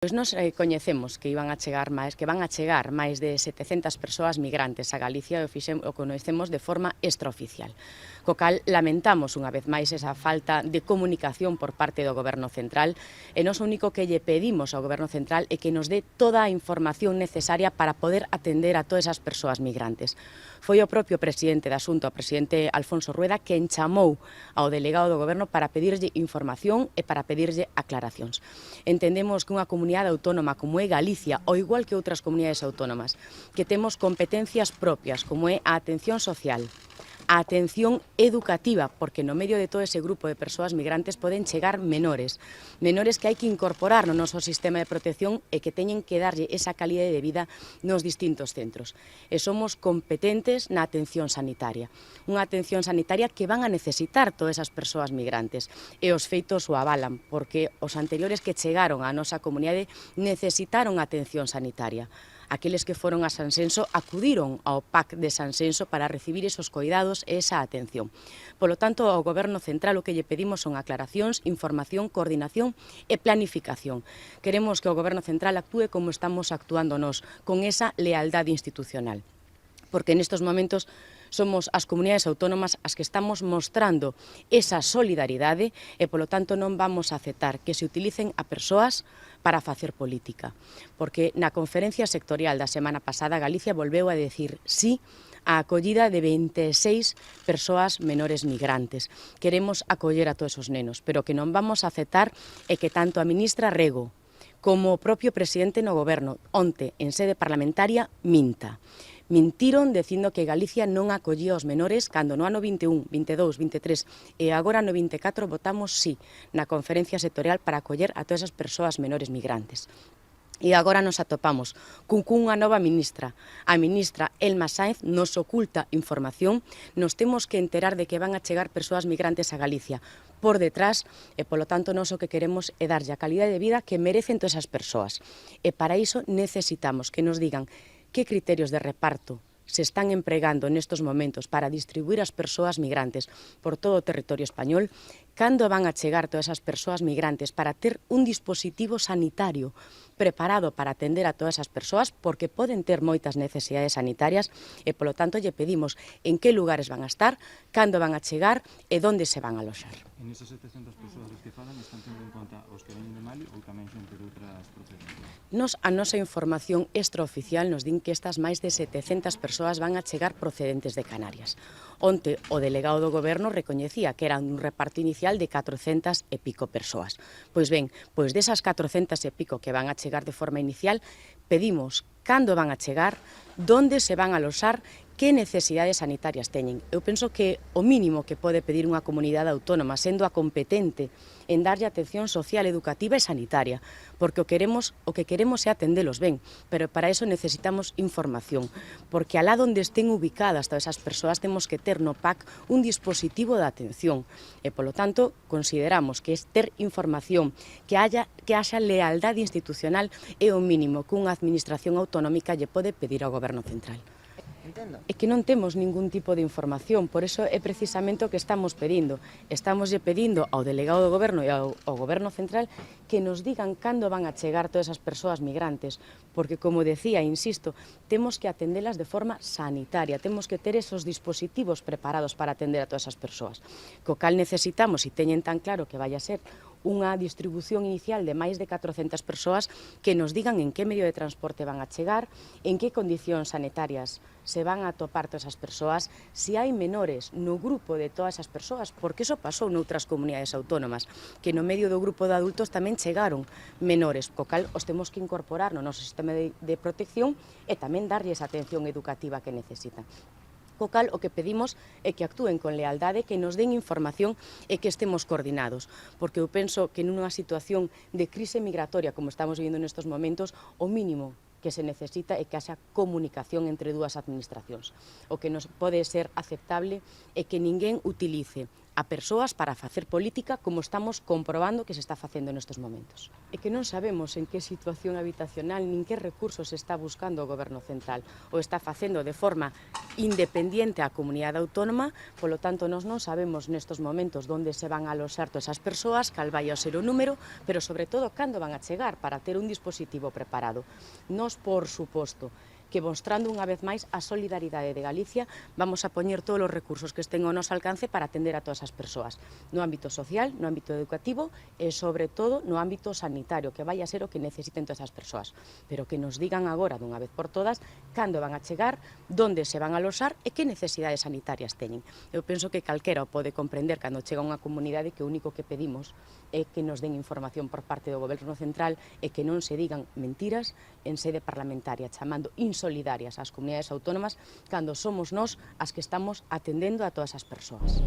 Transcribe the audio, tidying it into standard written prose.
Pois nos coñecemos que van a chegar máis de 700 persoas migrantes a Galicia e o conhecemos de forma extraoficial. Co cal lamentamos unha vez máis esa falta de comunicación por parte do Goberno Central e nós o único que lle pedimos ao Goberno Central é que nos dé toda a información necesaria para poder atender a todas as persoas migrantes. Foi o propio presidente da Xunta, o presidente Alfonso Rueda, quen chamou ao delegado do Goberno para pedirlle información e para pedirlle aclaracións. Entendemos que unha comunidade autónoma como é Galicia, ou igual que outras comunidades autónomas, que temos competencias propias, como é a atención social, a atención educativa, porque no medio de todo ese grupo de persoas migrantes poden chegar menores que hai que incorporar no noso sistema de protección e que teñen que darlle esa calidade de vida nos distintos centros. E somos competentes na atención sanitaria, unha atención sanitaria que van a necesitar todas esas persoas migrantes, e os feitos o avalan, porque os anteriores que chegaron á nosa comunidade necesitaron atención sanitaria. Aqueles que foron a Sanxenxo acudiron ao PAC de Sanxenxo para recibir esos coidados e esa atención. Polo tanto, ao Goberno Central o que lle pedimos son aclaracións, información, coordinación e planificación. Queremos que o Goberno Central actúe como estamos actuando nós, con esa lealdade institucional. Porque nestes momentos somos as comunidades autónomas as que estamos mostrando esa solidaridade e, polo tanto, non vamos a aceptar que se utilicen a persoas para facer política. Porque na conferencia sectorial da semana pasada Galicia volveu a decir sí a acollida de 26 persoas menores migrantes. Queremos acoller a todos os nenos, pero que non vamos a aceptar é que tanto a ministra Rego como o propio presidente no Goberno, onte, en sede parlamentaria, minta. Mintiron dicindo que Galicia non acollía os menores cando no ano 21, 22, 23 e agora no 24 votamos sí na conferencia sectorial para acoller a todas as persoas menores migrantes. E agora nos atopamos cunha nova ministra. A ministra Elma Sáenz nos oculta información, nos temos que enterar de que van a chegar persoas migrantes a Galicia por detrás e, polo tanto, nós o que queremos é darlle a calidade de vida que merecen todas esas persoas. E para iso necesitamos que nos digan que criterios de reparto se están empregando nestes momentos para distribuir as persoas migrantes por todo o territorio español, cando van a chegar todas esas persoas migrantes para ter un dispositivo sanitario preparado para atender a todas as persoas, porque poden ter moitas necesidades sanitarias e, polo tanto, lle pedimos en que lugares van a estar, cando van a chegar e onde se van a aloxar. En esas 700 persoas que falan están tendo en conta os que veñen de Mali ou tamén xente de outras procedencias? A nosa información extraoficial nos din que estas máis de 700 persoas van a chegar procedentes de Canarias. Onte, o delegado do Goberno recoñecía que era un reparto inicial de 400 e pico persoas. Pois ben, pois desas 400 e pico que van a chegar de forma inicial, pedimos cando van a chegar, onde se van a aloxar, que necesidades sanitarias teñen. Eu penso que o mínimo que pode pedir unha comunidade autónoma, sendo a competente en darlle atención social, educativa e sanitaria, porque o que queremos é atendelos ben, pero para eso necesitamos información, porque alá onde estén ubicadas todas esas persoas temos que ter no PAC un dispositivo de atención e, polo tanto, consideramos que ter información, que haxa lealdade institucional é o mínimo que unha administración autonómica lle pode pedir ao Goberno Central. É que non temos ningún tipo de información, por iso é precisamente o que estamos pedindo. Estamos pedindo ao delegado do Goberno e ao Goberno Central que nos digan cando van a chegar todas esas persoas migrantes, porque, como decía, insisto, temos que atendelas de forma sanitaria, temos que ter esos dispositivos preparados para atender a todas esas persoas. Co cal necesitamos, e teñen tan claro que vai a ser unha distribución inicial de máis de 400 persoas, que nos digan en que medio de transporte van a chegar, en que condicións sanitarias se van a atopar todas as persoas, se hai menores no grupo de todas as persoas, porque iso pasou noutras comunidades autónomas, que no medio do grupo de adultos tamén chegaron menores, co cal os temos que incorporar no noso sistema de protección e tamén darlles a atención educativa que necesitan. Co cal, o que pedimos é que actúen con lealdade, que nos den información e que estemos coordinados, porque eu penso que nunha situación de crise migratoria como estamos vivindo nestes momentos, o mínimo que se necesita é que haxa comunicación entre dúas administracións. O que nos pode ser aceptable é que ninguén utilice a persoas para facer política como estamos comprobando que se está facendo nestes momentos. E que non sabemos en que situación habitacional nin que recursos está buscando o Goberno Central. O está facendo de forma independiente a comunidade autónoma, polo tanto, nós non sabemos nestes momentos onde se van a aloxar todas esas persoas, cal vai a ser o número, pero sobre todo cando van a chegar para ter un dispositivo preparado. Nós, por suposto, que mostrando unha vez máis a solidaridade de Galicia, vamos a poñer todos os recursos que estén ao noso alcance para atender a todas as persoas, no ámbito social, no ámbito educativo e, sobre todo, no ámbito sanitario, que vai a ser o que necesiten todas as persoas. Pero que nos digan agora, dunha vez por todas, cando van a chegar, onde se van a aloxar e que necesidades sanitarias teñen. Eu penso que calquera o pode comprender cando chega unha comunidade que o único que pedimos é que nos den información por parte do Goberno Central e que non se digan mentiras en sede parlamentaria, chamando insolidarias ás comunidades autónomas cando somos nós as que estamos atendendo a todas as persoas.